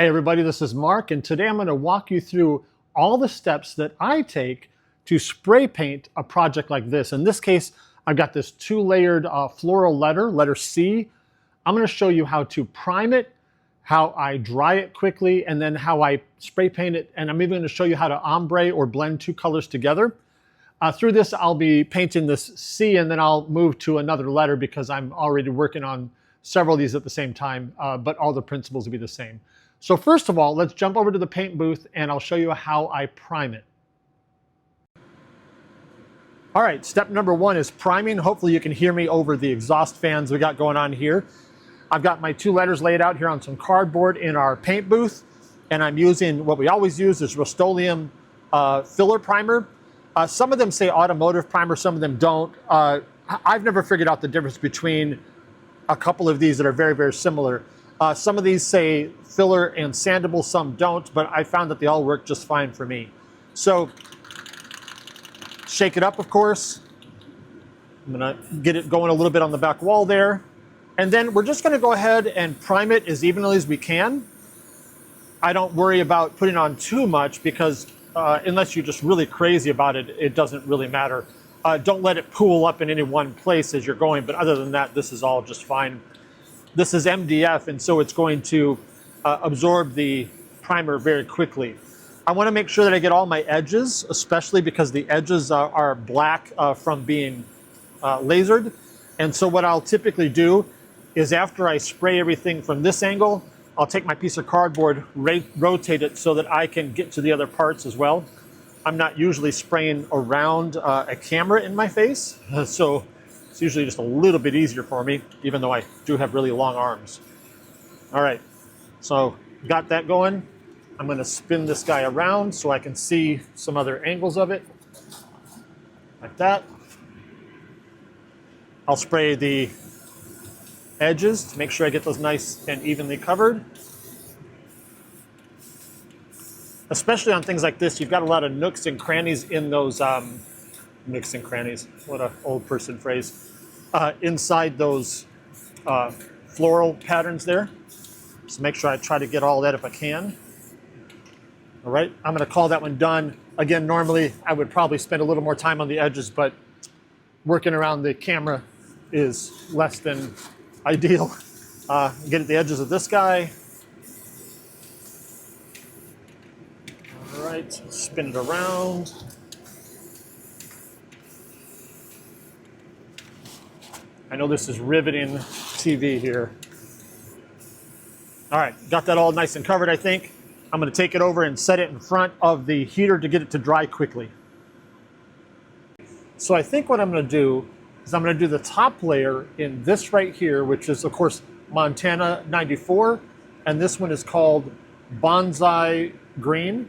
Hey everybody, this is Mark, and today I'm going to walk you through all the steps that I take to spray paint a project like this. In this case, I've got this two-layered floral letter C. I'm going to show you how to prime it, how I dry it quickly, and then how I spray paint it, and I'm even going to show you how to ombre or blend two colors together. Through this, I'll be painting this C, and then I'll move to another letter because I'm already working on several of these at the same time, but all the principles will be the same. So first of all, let's jump over to the paint booth and I'll show you how I prime it. All right, step number one is priming. Hopefully you can hear me over the exhaust fans we got going on here. I've got my two letters laid out here on some cardboard in our paint booth, and I'm using what we always use is Rustoleum filler primer. Some of them say automotive primer, some of them don't. I've never figured out the difference between a couple of these that are very, very similar. Some of these say filler and sandable, some don't, but I found that they all work just fine for me. So shake it up, of course. I'm gonna get it going a little bit on the back wall there. And then we're just gonna go ahead and prime it as evenly as we can. I don't worry about putting on too much because unless you're just really crazy about it, it doesn't really matter. Don't let it pool up in any one place as you're going, but other than that, this is all just fine. This is MDF, and so it's going to absorb the primer very quickly. I want to make sure that I get all my edges, especially because the edges are black from being lasered. And so what I'll typically do is after I spray everything from this angle, I'll take my piece of cardboard, rotate it so that I can get to the other parts as well. I'm not usually spraying around a camera in my face, so it's usually just a little bit easier for me, even though I do have really long arms. All right, so got that going. I'm gonna spin this guy around so I can see some other angles of it, like that. I'll spray the edges to make sure I get those nice and evenly covered. Especially on things like this, you've got a lot of nooks and crannies in those, nooks and crannies, what an old person phrase, inside those floral patterns there. So make sure I try to get all that if I can. All right, I'm gonna call that one done. Again, normally I would probably spend a little more time on the edges, but working around the camera is less than ideal. Get at the edges of this guy. All right, spin it around. I know this is riveting TV here. All right, got that all nice and covered, I think. I'm gonna take it over and set it in front of the heater to get it to dry quickly. So I think what I'm gonna do is I'm gonna do the top layer in this right here, which is of course Montana 94, and this one is called Bonsai Green.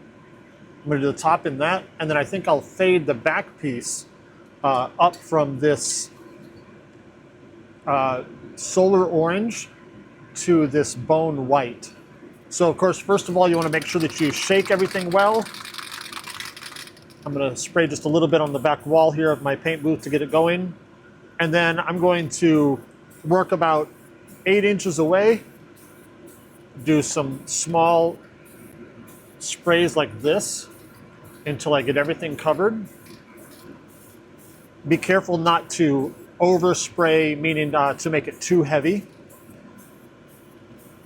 I'm gonna do the top in that, and then I think I'll fade the back piece up from this solar orange to this bone white. So of course, first of all, you want to make sure that you shake everything well. I'm going to spray just a little bit on the back wall here of my paint booth to get it going. And then I'm going to work about 8 inches away, do some small sprays like this until I get everything covered. Be careful not to overspray, meaning to make it too heavy.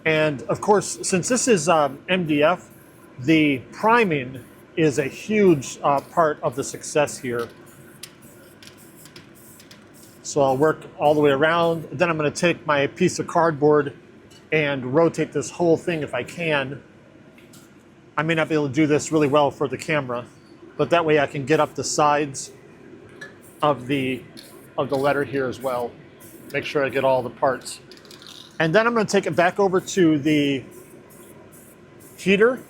And of course, since this is MDF, the priming is a huge part of the success here. So I'll work all the way around. Then I'm going to take my piece of cardboard and rotate this whole thing if I can. I may not be able to do this really well for the camera, but that way I can get up the sides of the letter here as well. Make sure I get all the parts. And then I'm going to take it back over to the heater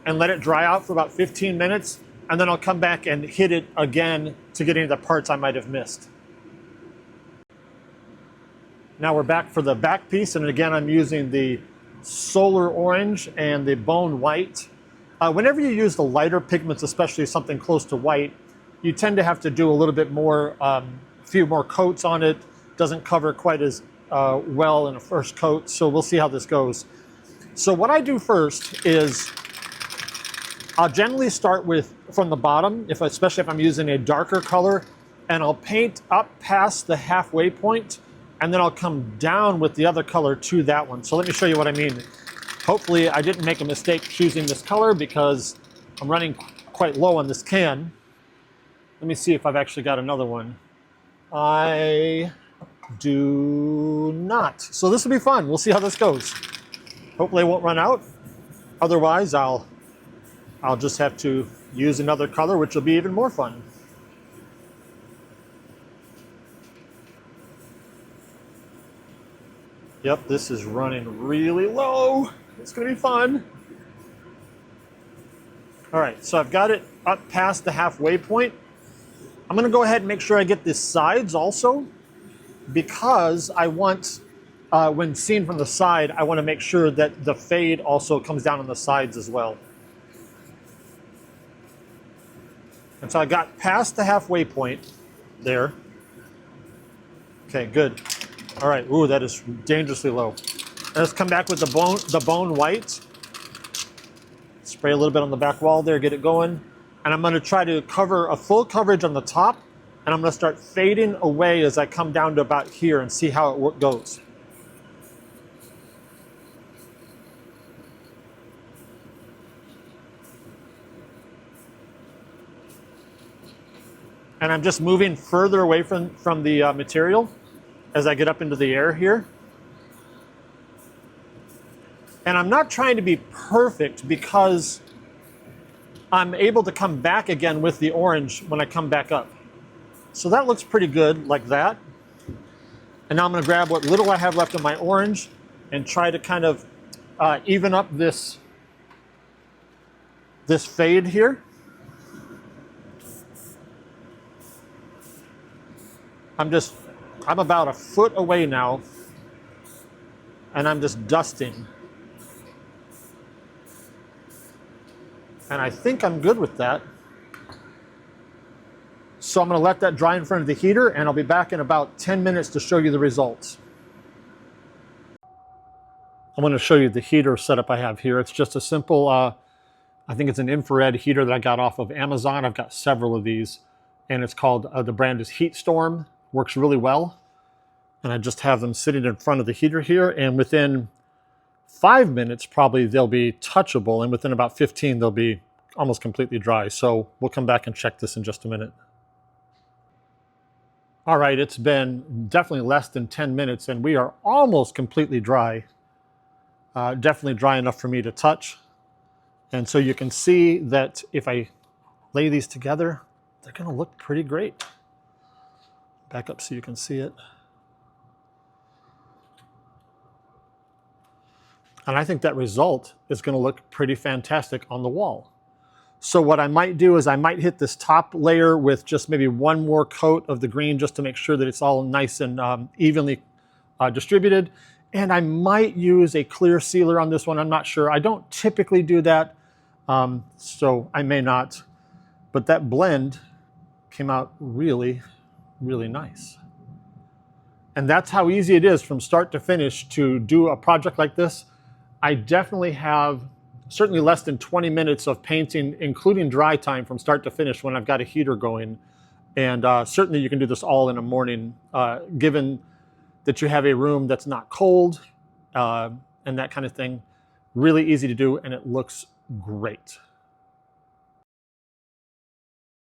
and let it dry out for about 15 minutes. And then I'll come back and hit it again to get into the parts I might have missed. Now we're back for the back piece. And again, I'm using the solar orange and the bone white. Whenever you use the lighter pigments, especially something close to white, you tend to have to do a little bit more, a few more coats on it. Doesn't cover quite as well in a first coat, so we'll see how this goes. So what I do first is I'll generally start with from the bottom, especially if I'm using a darker color, and I'll paint up past the halfway point, and then I'll come down with the other color to that one. So let me show you what I mean. Hopefully I didn't make a mistake choosing this color because I'm running quite low on this can. Let me see if I've actually got another one. I do not. So this will be fun. We'll see how this goes. Hopefully I won't run out. Otherwise, I'll just have to use another color, which will be even more fun. Yep, this is running really low. It's gonna be fun. All right, so I've got it up past the halfway point. I'm gonna go ahead and make sure I get the sides also, because I want, when seen from the side, I wanna make sure that the fade also comes down on the sides as well. And so I got past the halfway point there. Okay, good. All right, ooh, that is dangerously low. Let's come back with the bone white. Spray a little bit on the back wall there, get it going. And I'm gonna try to cover a full coverage on the top, and I'm gonna start fading away as I come down to about here and see how it goes. And I'm just moving further away from the material as I get up into the air here. And I'm not trying to be perfect because I'm able to come back again with the orange when I come back up. So that looks pretty good like that. And now I'm gonna grab what little I have left of my orange and try to kind of even up this fade here. I'm about a foot away now, and I'm just dusting. And I think I'm good with that. So I'm gonna let that dry in front of the heater, and I'll be back in about 10 minutes to show you the results. I'm gonna show you the heater setup I have here. It's just a simple, I think it's an infrared heater that I got off of Amazon. I've got several of these, and it's called, the brand is Heat Storm. Works really well. And I just have them sitting in front of the heater here, and within 5 minutes, probably they'll be touchable, and within about 15, they'll be almost completely dry. So we'll come back and check this in just a minute. All right, it's been definitely less than 10 minutes, and we are almost completely dry. Definitely dry enough for me to touch. And so you can see that if I lay these together, they're gonna look pretty great. Back up so you can see it. And I think that result is gonna look pretty fantastic on the wall. So what I might do is I might hit this top layer with just maybe one more coat of the green just to make sure that it's all nice and evenly distributed. And I might use a clear sealer on this one, I'm not sure. I don't typically do that, so I may not. But that blend came out really, really nice. And that's how easy it is from start to finish to do a project like this. I definitely have certainly less than 20 minutes of painting, including dry time from start to finish when I've got a heater going. And certainly you can do this all in a morning, given that you have a room that's not cold and that kind of thing. Really easy to do, and it looks great.